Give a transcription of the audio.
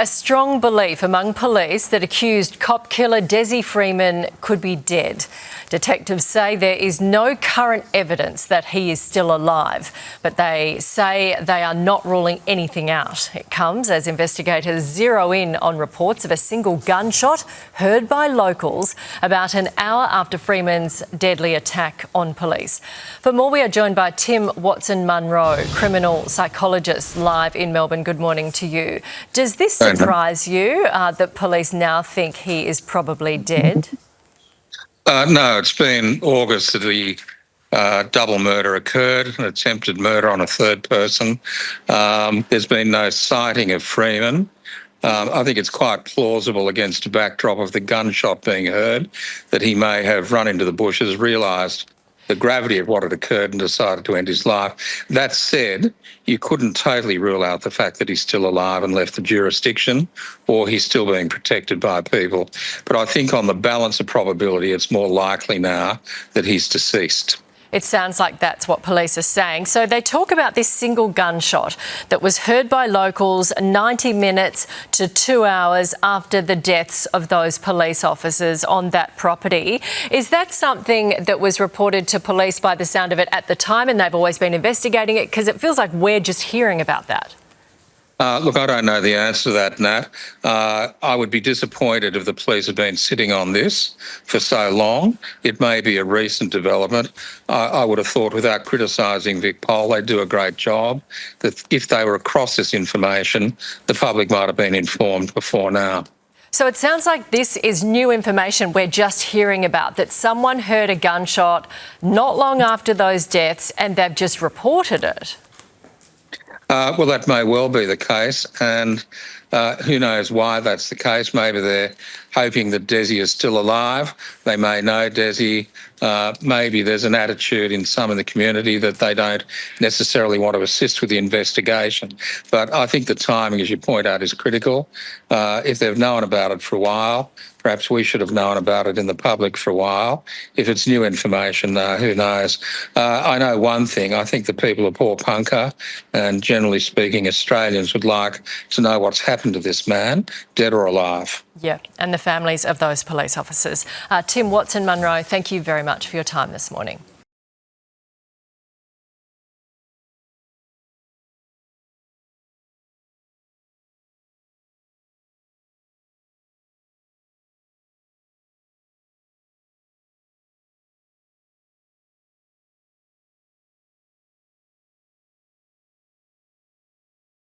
a strong belief among police that accused cop killer Dezi Freeman could be dead. Detectives say there is no current evidence that he is still alive, but they say they are not ruling anything out. It comes as investigators zero in on reports of a single gunshot heard by locals about an hour after Freeman's deadly attack on police. For more, we are joined by Tim Watson-Munro, criminal psychologist, live in Melbourne. Good morning to you. Does this surprise you that police now think he is probably dead? No, it's been August that the double murder occurred, an attempted murder on a third person. There's been no sighting of Freeman. I think it's quite plausible against a backdrop of the gunshot being heard that he may have run into the bushes, realised the gravity of what had occurred and decided to end his life. That said, you couldn't totally rule out the fact that he's still alive and left the jurisdiction, or he's still being protected by people. But I think on the balance of probability, it's more likely now that he's deceased. It sounds like that's what police are saying. So they talk about this single gunshot that was heard by locals 90 minutes to 2 hours after the deaths of those police officers on that property. Is that something that was reported to police by the sound of it at the time and they've always been investigating it? Because it feels like we're just hearing about that. Look, I don't know the answer to that, Nat. I would be disappointed if the police have been sitting on this for so long. It may be a recent development. I would have thought, without criticising Vic Pol, they do a great job, that if they were across this information, the public might have been informed before now. So it sounds like this is new information we're just hearing about, that someone heard a gunshot not long after those deaths and they've just reported it. Well, that may well be the case, and who knows why that's the case. Maybe they're hoping that Dezi is still alive. They may know Dezi. Maybe there's an attitude in some in the community that they don't necessarily want to assist with the investigation. But I think the timing, as you point out, is critical. If they've known about it for a while, perhaps we should have known about it in the public for a while. If it's new information, who knows? I know one thing. I think the people of Port Punka and, generally speaking, Australians would like to know what's happened to this man, dead or alive. Yeah, and the families of those police officers. Tim Watson-Munro, thank you very much for your time this morning.